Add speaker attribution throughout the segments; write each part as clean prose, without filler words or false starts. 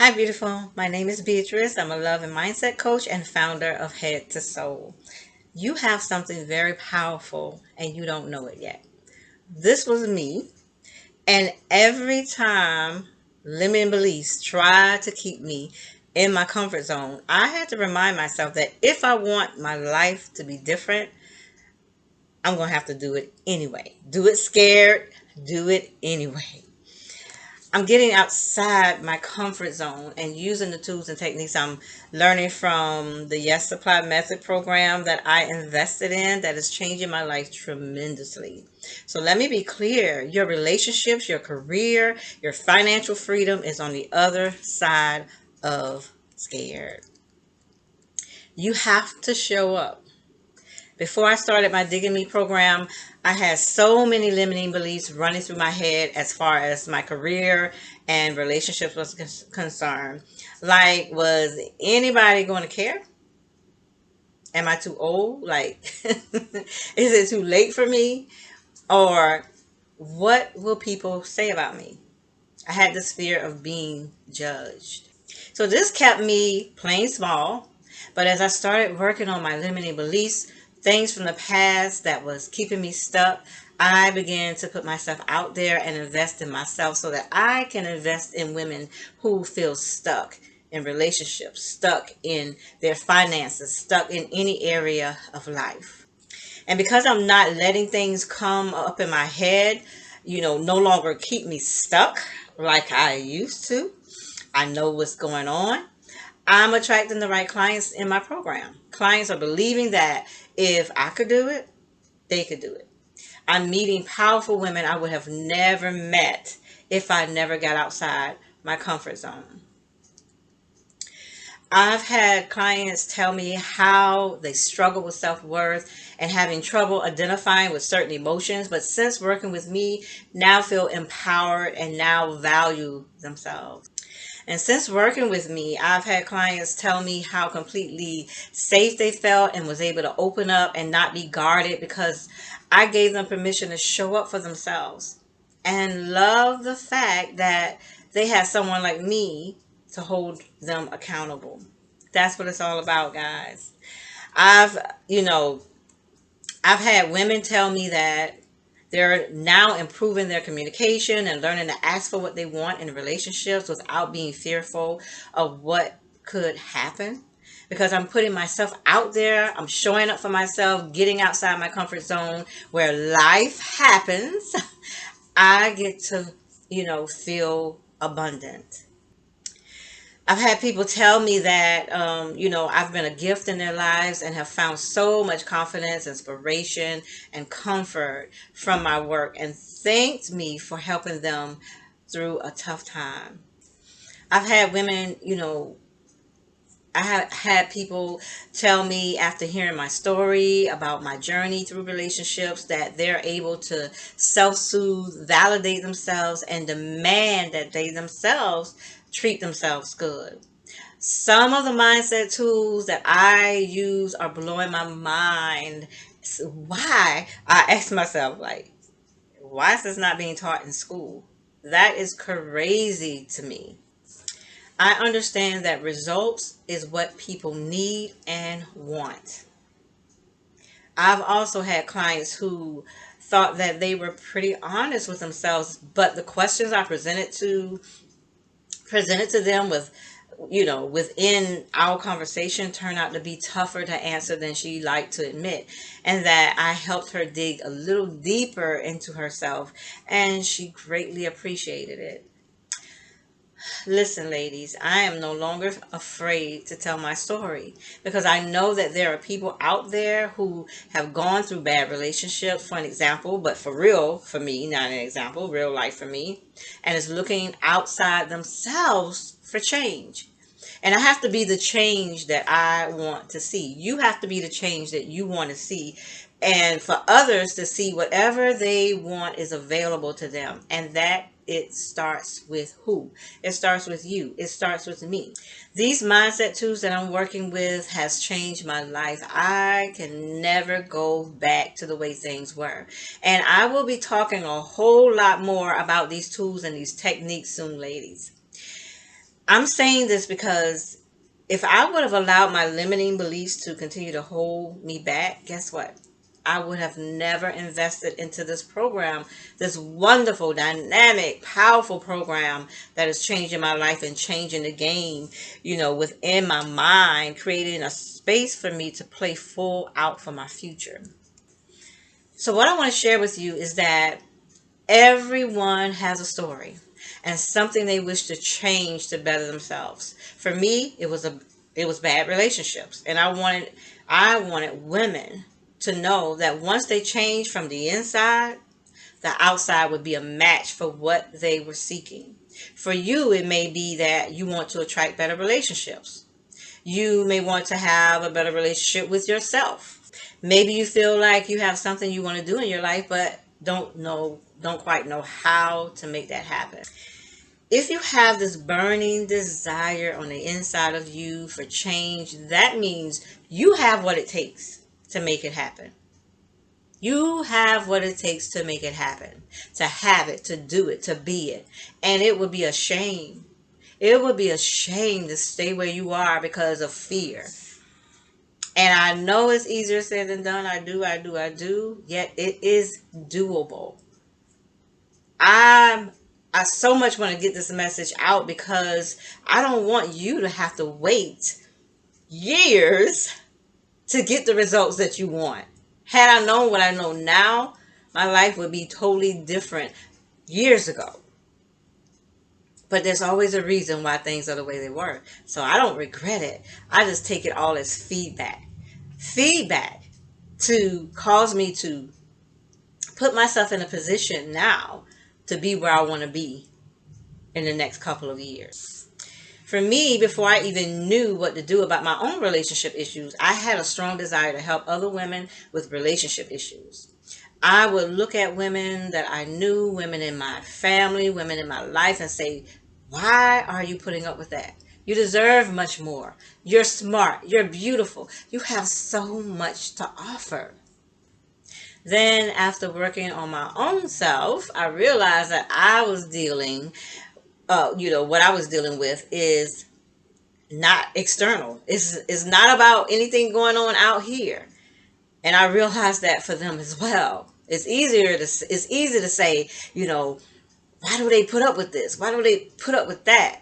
Speaker 1: Hi, beautiful. My name is Beatrice. I'm a love and mindset coach and founder of Head to Soul. You have something very powerful and you don't know it yet. This was me, and every time limiting beliefs tried to keep me in my comfort zone, I had to remind myself that if I want my life to be different, I'm going to have to do it anyway. Do it scared, do it anyway. I'm getting outside my comfort zone and using the tools and techniques I'm learning from the Yes Supply Method program that I invested in that is changing my life tremendously. So let me be clear, your relationships, your career, your financial freedom is on the other side of scared. You have to show up. Before I started my Digging Me program, I had so many limiting beliefs running through my head as far as my career and relationships was concerned. Like, was anybody going to care? Am I too old? Like, is it too late for me? Or what will people say about me? I had this fear of being judged. So this kept me playing small. But as I started working on my limiting beliefs, things from the past that was keeping me stuck, I began to put myself out there and invest in myself so that I can invest in women who feel stuck in relationships, stuck in their finances, stuck in any area of life. And because I'm not letting things come up in my head, no longer keep me stuck like I used to. I know what's going on. I'm attracting the right clients in my program. Clients are believing that if I could do it, they could do it. I'm meeting powerful women I would have never met if I never got outside my comfort zone. I've had clients tell me how they struggle with self-worth and having trouble identifying with certain emotions, but since working with me, now feel empowered and now value themselves. And since working with me, I've had clients tell me how completely safe they felt and was able to open up and not be guarded because I gave them permission to show up for themselves and love the fact that they had someone like me to hold them accountable. That's what it's all about, guys. I've, you know, I've had women tell me that they're now improving their communication and learning to ask for what they want in relationships without being fearful of what could happen. Because I'm putting myself out there, I'm showing up for myself, getting outside my comfort zone where life happens. I get to, feel abundant. I've had people tell me that, I've been a gift in their lives and have found so much confidence, inspiration, and comfort from my work and thanked me for helping them through a tough time. I've had women, I have had people tell me after hearing my story about my journey through relationships that they're able to self-soothe, validate themselves, and demand that they themselves treat themselves good. Some of the mindset tools that I use are blowing my mind. So why? I ask myself, like, why is this not being taught in school? That is crazy to me. I understand that results is what people need and want. I've also had clients who thought that they were pretty honest with themselves, but the questions I presented to them with within our conversation turned out to be tougher to answer than she liked to admit, and that I helped her dig a little deeper into herself, and she greatly appreciated it. Listen, ladies, I am no longer afraid to tell my story because I know that there are people out there who have gone through bad relationships, for an example, but for real, for me, not an example, real life for me, and is looking outside themselves for change. And I have to be the change that I want to see. You have to be the change that you want to see. And for others to see whatever they want is available to them. And that it starts with who? It starts with you. It starts with me. These mindset tools that I'm working with has changed my life. I can never go back to the way things were. And I will be talking a whole lot more about these tools and these techniques soon, ladies. I'm saying this because if I would have allowed my limiting beliefs to continue to hold me back, guess what? I would have never invested into this program, this wonderful, dynamic, powerful program that is changing my life and changing the game, within my mind, creating a space for me to play full out for my future. So, what I want to share with you is that everyone has a story and something they wish to change to better themselves. For me, it was bad relationships, and I wanted women to know that once they change from the inside, the outside would be a match for what they were seeking. For you, it may be that you want to attract better relationships. You may want to have a better relationship with yourself. Maybe you feel like you have something you want to do in your life, but don't quite know how to make that happen. If you have this burning desire on the inside of you for change, that means you have what it takes to make it happen. You have what it takes to make it happen, to have it, to do it, to be it. And it would be a shame. It would be a shame to stay where you are because of fear. And I know it's easier said than done. I do. Yet it is doable. I'm I so much want to get this message out because I don't want you to have to wait years to get the results that you want. Had I known what I know now, my life would be totally different years ago. But there's always a reason why things are the way they were. So I don't regret it. I just take it all as feedback. Feedback to cause me to put myself in a position now to be where I want to be in the next couple of years. For me, before I even knew what to do about my own relationship issues, I had a strong desire to help other women with relationship issues. I would look at women that I knew, women in my family, women in my life, and say, why are you putting up with that? You deserve much more. You're smart. You're beautiful. You have so much to offer. Then, after working on my own self, I realized that what I was dealing with is not external. It's not about anything going on out here. And I realized that for them as well. It's easy to say, why do they put up with this? Why do they put up with that?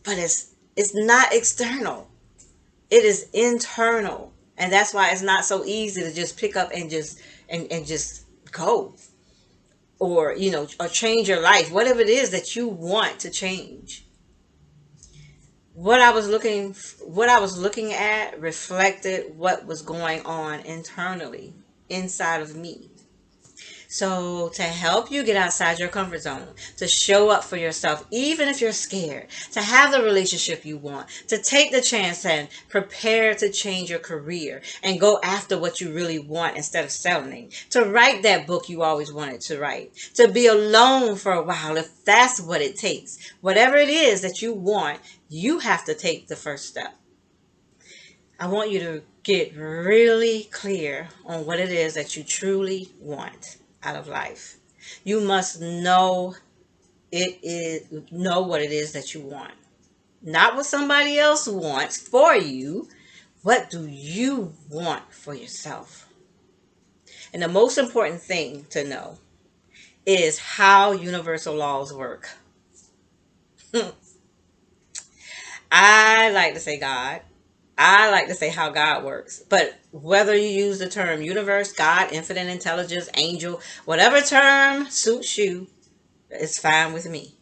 Speaker 1: But it's not external. It is internal. And that's why it's not so easy to just pick up and just go, or change your life, whatever it is that you want to change. What I was looking at reflected what was going on internally inside of me. So, to help you get outside your comfort zone, to show up for yourself, even if you're scared, to have the relationship you want, to take the chance and prepare to change your career and go after what you really want instead of settling, to write that book you always wanted to write, to be alone for a while if that's what it takes. Whatever it is that you want, you have to take the first step. I want you to get really clear on what it is that you truly want out of life. You must know what it is that you want. Not what somebody else wants for you. What do you want for yourself? And the most important thing to know is how universal laws work. I like to say God. I like to say how God works. But whether you use the term universe, God, infinite intelligence, angel, whatever term suits you, it's fine with me.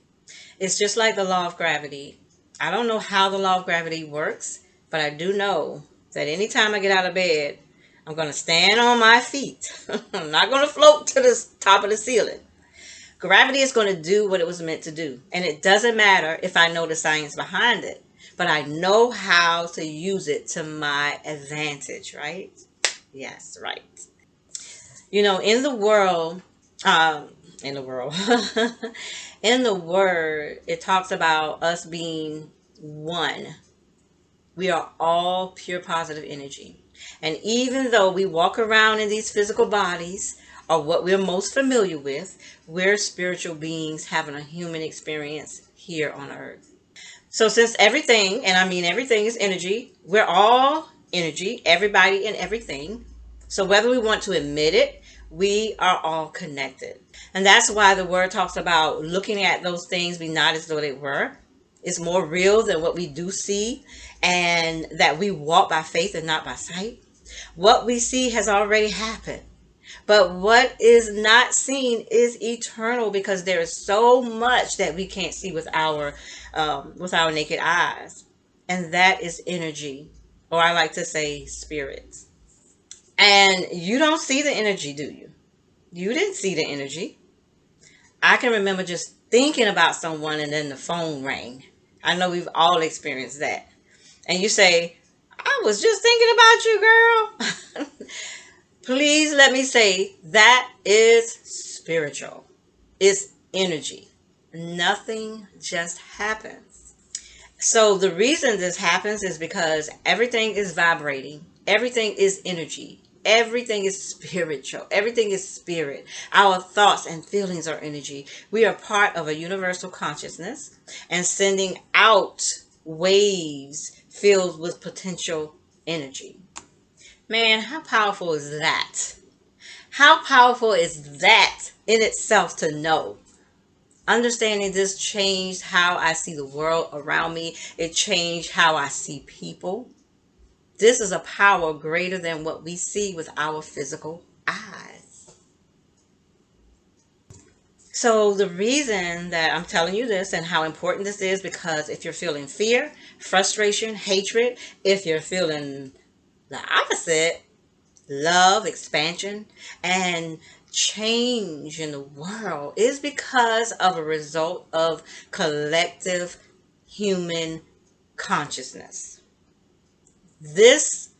Speaker 1: It's just like the law of gravity. I don't know how the law of gravity works, but I do know that anytime I get out of bed, I'm going to stand on my feet. I'm not going to float to the top of the ceiling. Gravity is going to do what it was meant to do. And it doesn't matter if I know the science behind it, but I know how to use it to my advantage, right? Yes, right. In the world, in the world, in the word, it talks about us being one. We are all pure positive energy. And even though we walk around in these physical bodies, or what we're most familiar with, we're spiritual beings having a human experience here on earth. So since everything, and I mean everything is energy, we're all energy, everybody and everything. So whether we want to admit it, we are all connected. And that's why the word talks about looking at those things be not as though they were. It's more real than what we do see, and that we walk by faith and not by sight. What we see has already happened. But what is not seen is eternal, because there is so much that we can't see with our naked eyes, and that is energy, or I like to say spirits. And you don't see the energy, do you? You didn't see the energy. I can remember just thinking about someone and then the phone rang. I know we've all experienced that. And you say, I was just thinking about you, girl. Please let me say that is spiritual. It's energy. Nothing just happens. So the reason this happens is because everything is vibrating. Everything is energy. Everything is spiritual. Everything is spirit. Our thoughts and feelings are energy. We are part of a universal consciousness and sending out waves filled with potential energy. Man, how powerful is that? How powerful is that in itself to know? Understanding this changed how I see the world around me. It changed how I see people. This is a power greater than what we see with our physical eyes. So the reason that I'm telling you this and how important this is, because if you're feeling fear, frustration, hatred, if you're feeling the opposite, love, expansion, and change in the world, is because of a result of collective human consciousness. This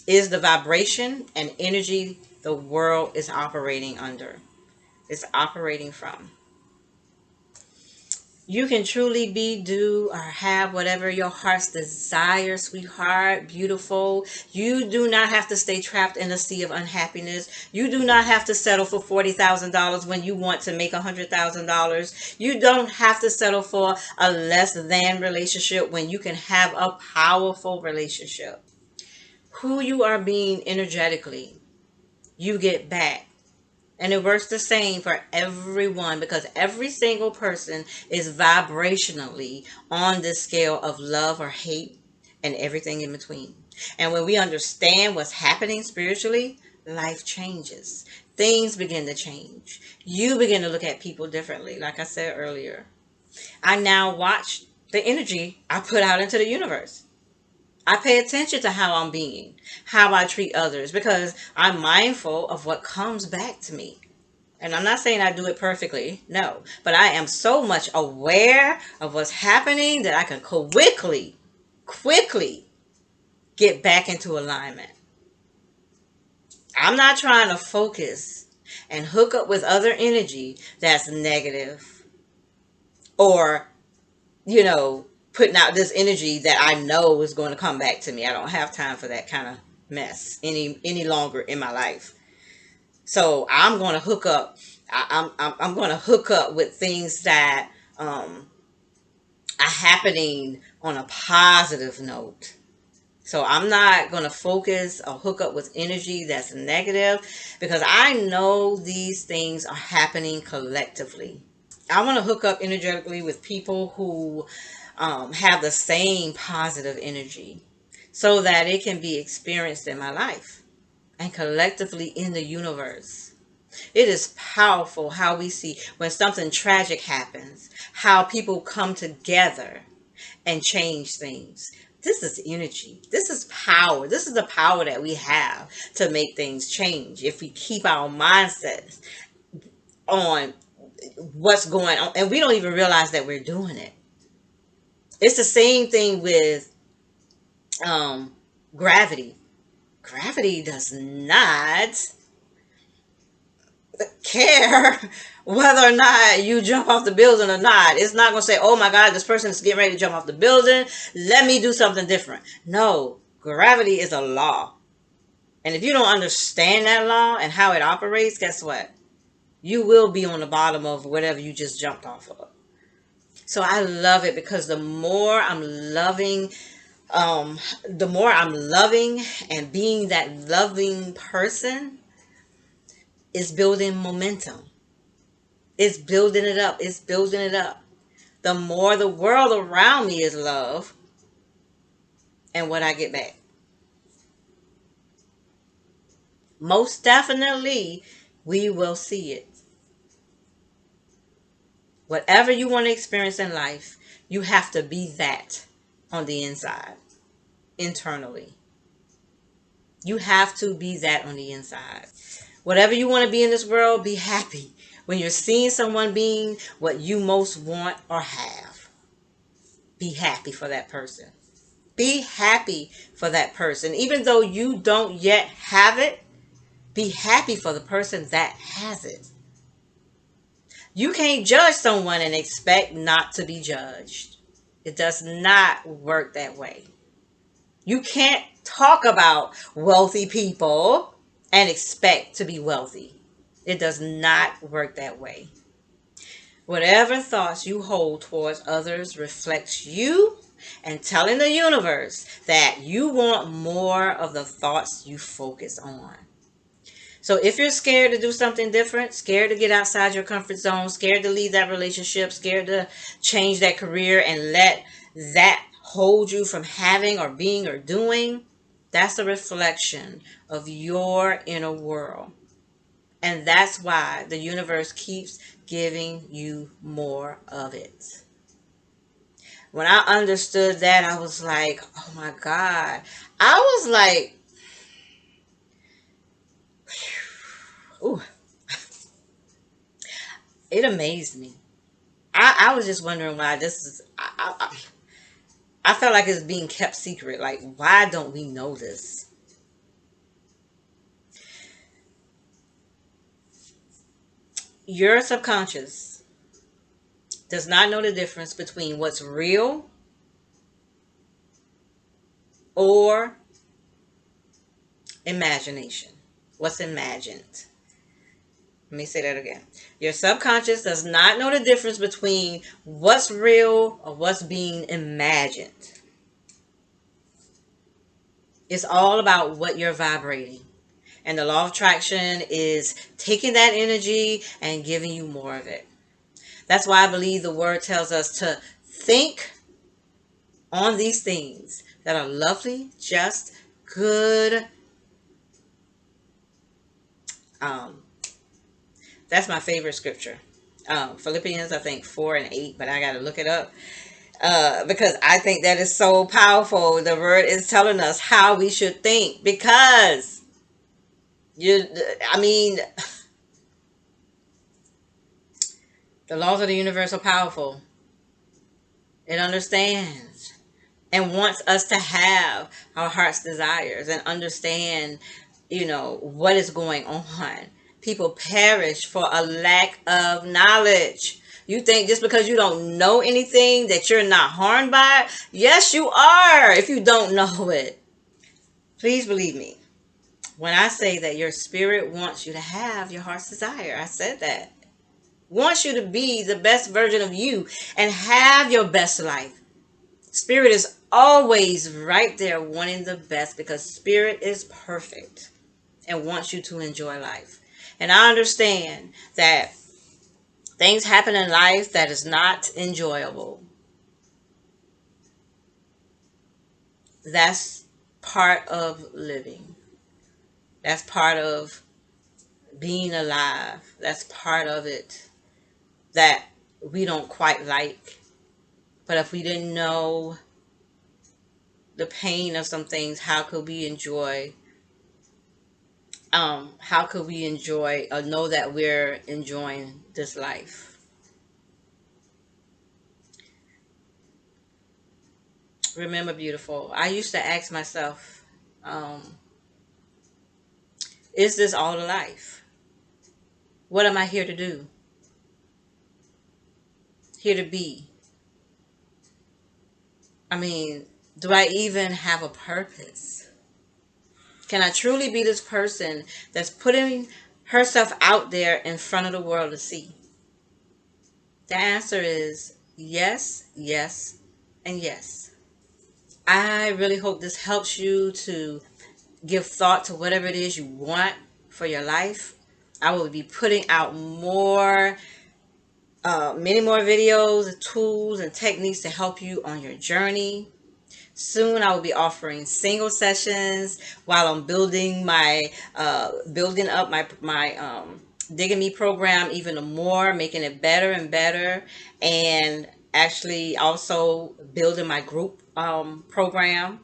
Speaker 1: is the vibration and energy the world is operating under. It's operating from. You can truly be, do, or have whatever your heart's desire, sweetheart, beautiful. You do not have to stay trapped in a sea of unhappiness. You do not have to settle for $40,000 when you want to make $100,000. You don't have to settle for a less than relationship when you can have a powerful relationship. Who you are being energetically, you get back. And it works the same for everyone, because every single person is vibrationally on this scale of love or hate and everything in between. And when we understand what's happening spiritually, life changes. Things begin to change. You begin to look at people differently. Like I said earlier, I now watch the energy I put out into the universe. I pay attention to how I'm being, how I treat others, because I'm mindful of what comes back to me. And I'm not saying I do it perfectly, no, but I am so much aware of what's happening that I can quickly get back into alignment. I'm not trying to focus and hook up with other energy that's negative, or, putting out this energy that I know is going to come back to me. I don't have time for that kind of mess any longer in my life. So I'm going to hook up. I'm going to hook up with things that are happening on a positive note. So I'm not going to focus or hook up with energy that's negative, because I know these things are happening collectively. I want to hook up energetically with people who have the same positive energy, so that it can be experienced in my life and collectively in the universe. It is powerful how we see when something tragic happens, how people come together and change things. This is energy. This is power. This is the power that we have to make things change if we keep our mindsets on what's going on, and we don't even realize that we're doing it. It's the same thing with gravity. Gravity does not care whether or not you jump off the building or not. It's not going to say, oh my God, this person is getting ready to jump off the building, let me do something different. No, gravity is a law. And if you don't understand that law and how it operates, guess what? You will be on the bottom of whatever you just jumped off of. So I love it because the more I'm loving and being that loving person is building momentum. It's building it up. It's building it up. The more the world around me is love and what I get back. Most definitely, we will see it. Whatever you want to experience in life, you have to be that on the inside, internally. You have to be that on the inside. Whatever you want to be in this world, be happy. When you're seeing someone being what you most want or have, be happy for that person. Be happy for that person. Even though you don't yet have it, be happy for the person that has it. You can't judge someone and expect not to be judged. It does not work that way. You can't talk about wealthy people and expect to be wealthy. It does not work that way. Whatever thoughts you hold towards others reflects you and telling the universe that you want more of the thoughts you focus on. So if you're scared to do something different, scared to get outside your comfort zone, scared to leave that relationship, scared to change that career and let that hold you from having or being or doing, that's a reflection of your inner world. And that's why the universe keeps giving you more of it. When I understood that, I was like, oh my God. I was like, ooh, it amazed me. I was just wondering why this is. I felt like it's being kept secret. Like, why don't we know this? Your subconscious does not know the difference between what's real or imagination. What's imagined. Let me say that again. Your subconscious does not know the difference between what's real or what's being imagined. It's all about what you're vibrating. And the law of attraction is taking that energy and giving you more of it. That's why I believe the word tells us to think on these things that are lovely, just, good. Um, that's my favorite scripture. Philippians, I think 4 and 8, but I got to look it up because I think that is so powerful. The word is telling us how we should think because you, I mean, the laws of the universe are powerful. It understands and wants us to have our heart's desires and understand, what is going on. People perish for a lack of knowledge. You think just because you don't know anything that you're not harmed by it? Yes, you are if you don't know it. Please believe me when I say that your spirit wants you to have your heart's desire. I said that. Wants you to be the best version of you and have your best life. Spirit is always right there wanting the best because spirit is perfect and wants you to enjoy life. And I understand that things happen in life that is not enjoyable. That's part of living. That's part of being alive. That's part of it that we don't quite like. But if we didn't know the pain of some things, how could we enjoy or know that we're enjoying this life? Remember, beautiful, I used to ask myself, is this all the life? What am I here to do? Here to be? I mean, do I even have a purpose? Can I truly be this person that's putting herself out there in front of the world to see? The answer is Yes, yes, and yes. I really hope this helps you to give thought to whatever it is you want for your life. I will be putting out many more videos, tools, and techniques to help you on your journey. Soon, I will be offering single sessions while I'm building up my Digging Me program even more, making it better and better, and actually also building my group program.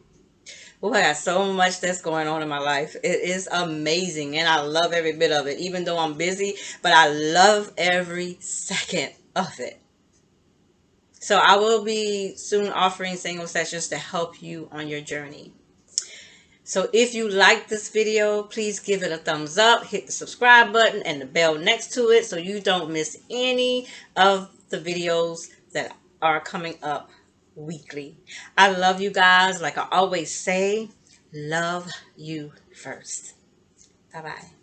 Speaker 1: Well, I got so much that's going on in my life. It is amazing, and I love every bit of it, even though I'm busy, but I love every second of it. So I will be soon offering single sessions to help you on your journey. So if you like this video, please give it a thumbs up, hit the subscribe button and the bell next to it so you don't miss any of the videos that are coming up weekly. I love you guys. Like I always say, love you first. Bye-bye.